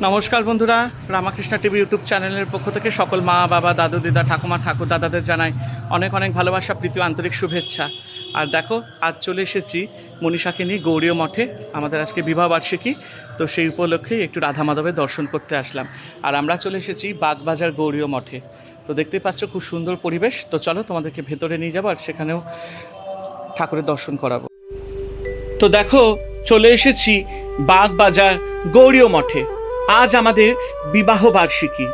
নমস্কার বন্ধুরা, Ramakrishna TV YouTube চ্যানেলের পক্ষ থেকে সকল মা বাবা দাদু দিদা ঠাকুমা ঠাকুর দাদাদের জানাই অনেক অনেক ভালোবাসা, প্রীতি ও আন্তরিক শুভেচ্ছা। আর দেখো, আজ চলে এসেছি মনীষাকে নিয়ে গৌরীয় মঠে। আমাদের আজকে বিবাহবার্ষিকী, তো সেই উপলক্ষেই একটু রাধা মাধবের দর্শন করতে আসলাম। আর আমরা চলে এসেছি বাগবাজার গৌরীয় মঠে। তো দেখতে পাচ্ছ খুব সুন্দর পরিবেশ। তো চলো তোমাদেরকে ভেতরে নিয়ে যাবো আর সেখানেও ঠাকুরের দর্শন করাবো। তো দেখো, চলে এসেছি বাগবাজার গৌরীয় মঠে। আজ আমাদের বিবাহ বার্ষিকী,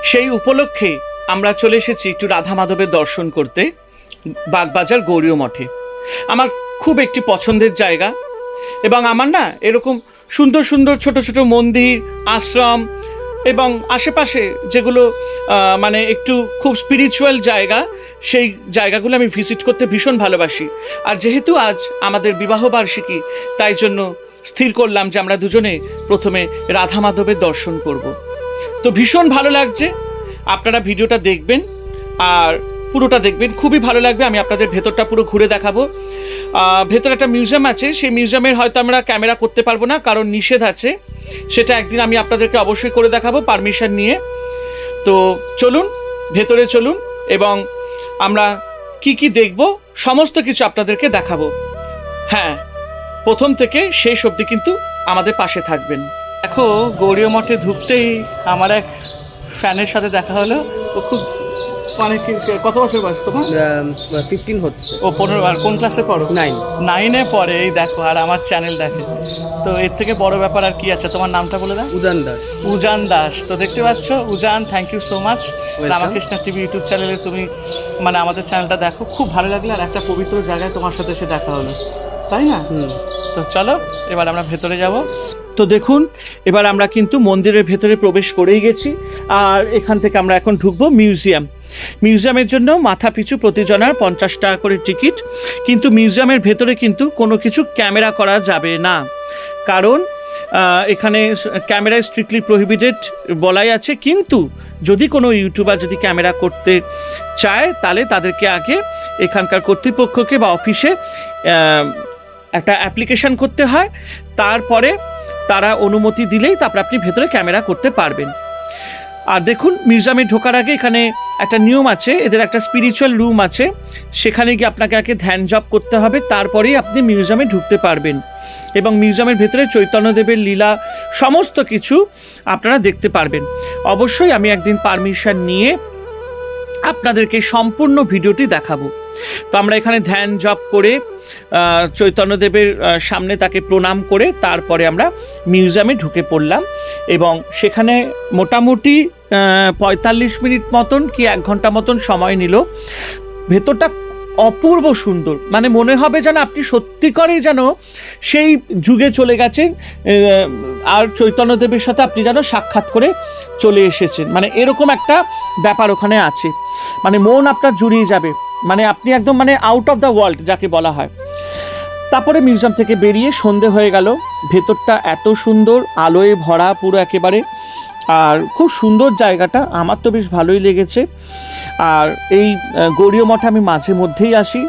সেই উপলক্ষে আমরা চলে এসেছি একটু রাধা মাধবের দর্শন করতে বাগবাজার গৌরীয় মঠে। আমার খুব একটি পছন্দের জায়গা, এবং আমার না এরকম সুন্দর সুন্দর ছোট ছোট মন্দির, আশ্রম এবং আশেপাশে যেগুলো মানে একটু খুব স্পিরিচুয়াল জায়গা, সেই জায়গাগুলো আমি ভিজিট করতে ভীষণ ভালোবাসি। আর যেহেতু আজ আমাদের বিবাহ বার্ষিকী, তাই জন্য স্থির করলাম যে আমরা দুজনে প্রথমে রাধা মাধবের দর্শন করব। তো ভীষণ ভালো লাগছে, আপনারা ভিডিওটা দেখবেন আর পুরোটা দেখবেন, খুবই ভালো লাগবে। আমি আপনাদের ভেতরটা পুরো ঘুরে দেখাবো। ভেতরে একটা মিউজিয়াম আছে, সেই মিউজিয়ামের হয়তো আমরা ক্যামেরা করতে পারবো না, কারণ নিষেধ আছে। সেটা একদিন আমি আপনাদেরকে অবশ্যই করে দেখাবো পারমিশন নিয়ে। তো চলুন, ভেতরে চলুন, এবং আমরা কি কি দেখব সমস্ত কিছু আপনাদেরকে দেখাবো। হ্যাঁ, প্রথম থেকে শেষ অবধি কিন্তু আমাদের পাশে থাকবেন। দেখো, গৌরীয় মঠে ঢুকতেই আমার এক ফ্যানের সাথে দেখা হলো। ও খুব মানে কত বছর বয়স তোমার? 15 হচ্ছে। ও 15। আর কোন ক্লাসে পড়ো? 9-এ পড়ে। এই দেখো, আর আমার চ্যানেল দেখে। তো এর থেকে বড় ব্যাপার আর কি আছে? তোমার নামটা বলে দাও। উজান দাস। উজান দাস। তো দেখতে পাচ্ছ, Ujan, thank you so much. Ramakrishna TV YouTube চ্যানেলে তুমি মানে আমাদের চ্যানেলটা দেখো, খুব ভালো লাগলো। আর একটা পবিত্র জায়গায় তোমার সাথে এসে দেখা হলো, তাই না? তো চলো এবার আমরা ভেতরে যাব। তো দেখুন, এবার আমরা কিন্তু মন্দিরের ভেতরে প্রবেশ করেই গেছি। আর এখান থেকে আমরা এখন ঢুকবো মিউজিয়াম। মিউজিয়ামের জন্য মাথা পিছু প্রতিজনার 50 টাকা করে টিকিট। কিন্তু মিউজিয়ামের ভেতরে কিন্তু কোনো কিছু ক্যামেরা করা যাবে না, কারণ এখানে ক্যামেরা স্ট্রিক্টলি প্রহিবিটেড বলাই আছে। কিন্তু যদি কোনো ইউটিউবার যদি ক্যামেরা করতে চায়, তাহলে তাদেরকে আগে এখানকার কর্তৃপক্ষকে বা অফিসে একটা অ্যাপ্লিকেশন করতে হয়। তারপরে তারা অনুমতি দিলেই তারপর আপনি ভেতরে ক্যামেরা করতে পারবেন। আর দেখুন, মিউজিয়ামে ঢোকার আগে এখানে একটা নিয়ম আছে, এদের একটা স্পিরিচুয়াল রুম আছে, সেখানে গিয়ে আপনাকে আগে ধ্যান জপ করতে হবে, তারপরেই আপনি মিউজিয়ামে ঢুকতে পারবেন। এবং মিউজিয়ামের ভেতরে চৈতন্যদেবের লীলা সমস্ত কিছু আপনারা দেখতে পারবেন। অবশ্যই আমি একদিন পারমিশন নিয়ে আপনাদেরকে সম্পূর্ণ ভিডিওটি দেখাবো। তো আমরা এখানে ধ্যান জপ করে চৈতন্যদেবের সামনে তাকে প্রণাম করে তারপরে আমরা মিউজিয়ামে ঢুকে পড়লাম। এবং সেখানে মোটামুটি 45 মিনিট মতন কি 1 ঘন্টা মতন সময় নিল। ভেতরটা অপূর্ব সুন্দর, মানে মনে হবে যেন আপনি সত্যিকারেই যেন সেই যুগে চলে গেছেন, আর চৈতন্যদেবের সাথে আপনি যেন সাক্ষাৎ করে চলে এসেছেন। মানে এরকম একটা ব্যাপার ওখানে আছে, মানে মন আপনার জুড়িয়ে যাবে, মানে আপনি একদম মানে আউট অফ দ্য ওয়ার্ল্ড যাকে বলা হয়। তারপরে মিউজিয়াম থেকে বেরিয়ে সন্ধে হয়ে গেল। ভেতরটা এত সুন্দর, আলোয় ভরা পুরো একেবারে, আর খুব সুন্দর জায়গাটা, আমার তো বেশ ভালোই লেগেছে। আর এই গৌরীয় মঠে আমি মাঝে মধ্যেই আসি,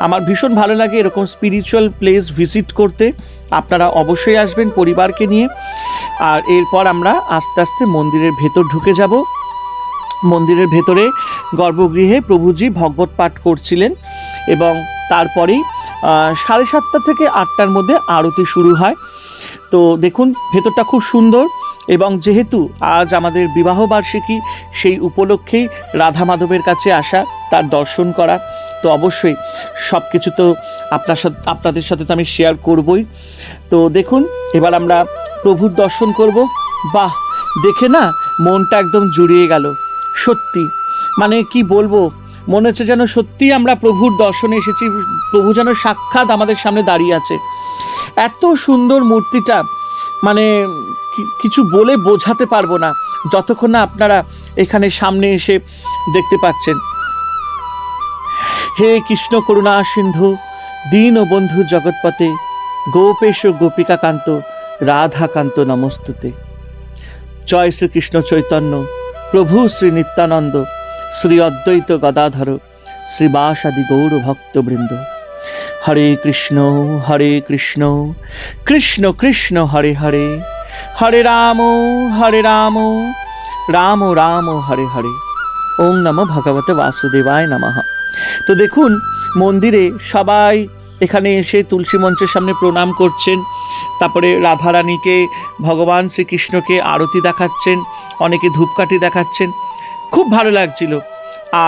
আমার ভীষণ ভালো লাগে এরকম স্পিরিচুয়াল প্লেস ভিজিট করতে। আপনারা অবশ্যই আসবেন পরিবারকে নিয়ে। আর এরপর আমরা আস্তে আস্তে মন্দিরের ভেতর ঢুকে যাব। মন্দিরের ভেতরে গর্ভগৃহে প্রভুজি ভগবত পাঠ করছিলেন, এবং তারপরেই 7:30 থেকে 8টার মধ্যে আরতি শুরু হয়। তো দেখুন, ভেতরটা খুব সুন্দর। এবং যেহেতু আজ আমাদের বিবাহ বার্ষিকী, সেই উপলক্ষেই রাধা মাধবের কাছে আসা, তার দর্শন করা, তো অবশ্যই সব কিছু তো আপনাদের সাথে তো আমি শেয়ার করবই। তো দেখুন, এবার আমরা প্রভুর দর্শন করব। বাহ, দেখে না মনটা একদম জুড়িয়ে গেল। সত্যি মানে কি বলবো, মনে হচ্ছে যেন সত্যিই আমরা প্রভুর দর্শনে এসেছি, প্রভু যেন সাক্ষাৎ আমাদের সামনে দাঁড়িয়ে আছে। এত সুন্দর মূর্তিটা, মানে কিছু বলে বোঝাতে পারবো না যতক্ষণ না আপনারা এখানে সামনে এসে দেখতে পাচ্ছেন। হে কৃষ্ণ করুণা সিন্ধু দীন ও বন্ধু জগৎপতে, গোপেশ গোপিকাকান্ত রাধাকান্ত নমস্তুতে। জয় শ্রীকৃষ্ণ চৈতন্য প্রভু শ্রী নিত্যানন্দ, শ্রী অদ্বৈত গদাধর, শ্রীবাসাদি গৌর ভক্তবৃন্দ। হরে কৃষ্ণ কৃষ্ণ কৃষ্ণ হরে হরে, হরে রাম রাম রাম হরে হরে, ওং নমঃ ভগবতে বাসুদেবায় নমঃ। তো দেখুন মন্দিরে সবাই এখানে এসে তুলসী মঞ্চের সামনে প্রণাম করছেন, তারপরে রাধারানীকে, ভগবান শ্রীকৃষ্ণকে আরতি দেখাচ্ছেন, অনেকে ধূপকাঠি দেখাচ্ছেন, খুব ভালো লাগছিল।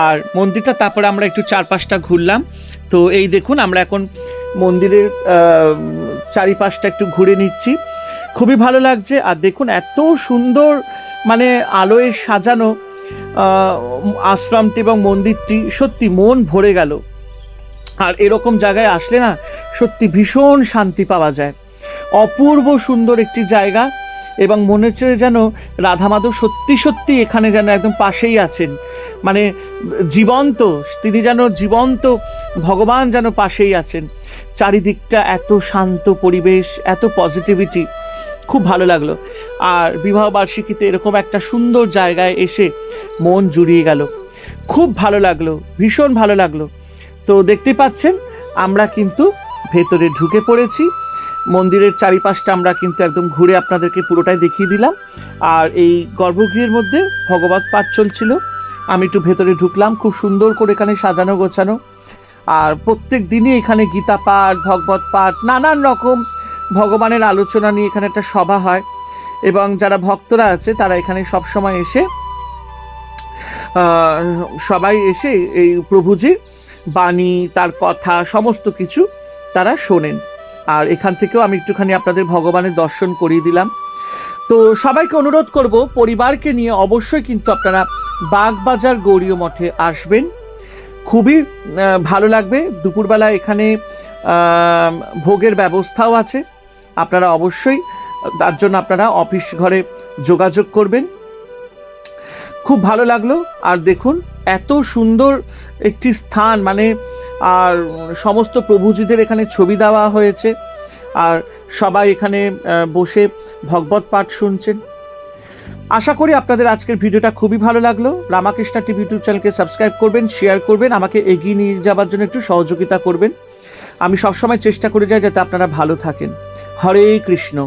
আর মন্দিরটা তারপরে আমরা একটু চারপাশটা ঘুরলাম। তো এই দেখুন আমরা এখন মন্দিরের চারিপাশটা একটু ঘুরে নিচ্ছি, খুবই ভালো লাগছে। আর দেখুন এত সুন্দর মানে আলোয় সাজানো আশ্রমটি এবং মন্দিরটি, সত্যি মন ভরে গেল। আর এরকম জায়গায় আসলে না সত্যি ভীষণ শান্তি পাওয়া যায়। অপূর্ব সুন্দর একটি জায়গা, এবং মনে হচ্ছে যেন রাধা মাধব সত্যি সত্যি এখানে যেন একদম পাশেই আছেন, মানে জীবন্ত, তিনি যেন জীবন্ত ভগবান যেন পাশেই আছেন। চারিদিকটা এত শান্ত পরিবেশ, এত পজিটিভিটি, খুব ভালো লাগলো। আর বিবাহবার্ষিকীতে এরকম একটা সুন্দর জায়গায় এসে মন জুড়িয়ে গেল, খুব ভালো লাগলো, ভীষণ ভালো লাগলো। তো দেখতে পাচ্ছেন আমরা কিন্তু ভেতরে ঢুকে পড়েছি। মন্দিরের চারিপাশটা আমরা কিন্তু একদম ঘুরে আপনাদেরকে পুরোটাই দেখিয়ে দিলাম। আর এই গর্ভগৃহের মধ্যে ভগবত পাঠ চলছিল, আমি একটু ভেতরে ঢুকলাম, খুব সুন্দর করে এখানে সাজানো গোছানো। আর প্রত্যেক দিনই এখানে গীতা পাঠ, ভগবত পাঠ, নানান রকম ভগবানের আলোচনা নিয়ে এখানে একটা সভা হয়, এবং যারা ভক্তরা আছে তারা এখানে সবসময় এসে সবাই এসে এই প্রভুজির বাণী, তার কথা, সমস্ত কিছু তারা শোনেন। আর এখান থেকেও আমি একটুখানি আপনাদের ভগবানের দর্শন করিয়ে দিলাম। তো সবাইকে অনুরোধ করব পরিবারকে নিয়ে অবশ্যই কিন্তু আপনারা বাগবাজার গৌরীয় মঠে আসবেন, খুবই ভালো লাগবে। দুপুরবেলা এখানে ভোগের ব্যবস্থাও আছে, আপনারা অবশ্যই তার জন্য আপনারা অফিস ঘরে যোগাযোগ করবেন। খুব ভালো লাগলো। আর দেখুন এত সুন্দর একটি স্থান, মানে আর সমস্ত প্রভুজিদের এখানে ছবি দেওয়া হয়েছে, আর সবাই এখানে বসে ভগবত পাঠ শুনছেন। আশা করি আপনাদের আজকের ভিডিওটা খুবই ভালো লাগলো। রামাকৃষ্ণা টিভি ইউটিউব চ্যানেলকে সাবস্ক্রাইব করবেন, শেয়ার করবেন, আমাকে এগিয়ে নিয়ে যাওয়ার জন্য একটু সহযোগিতা করবেন। আমি সবসময় চেষ্টা করে যাই যাতে আপনারা ভালো থাকেন। হরে কৃষ্ণ।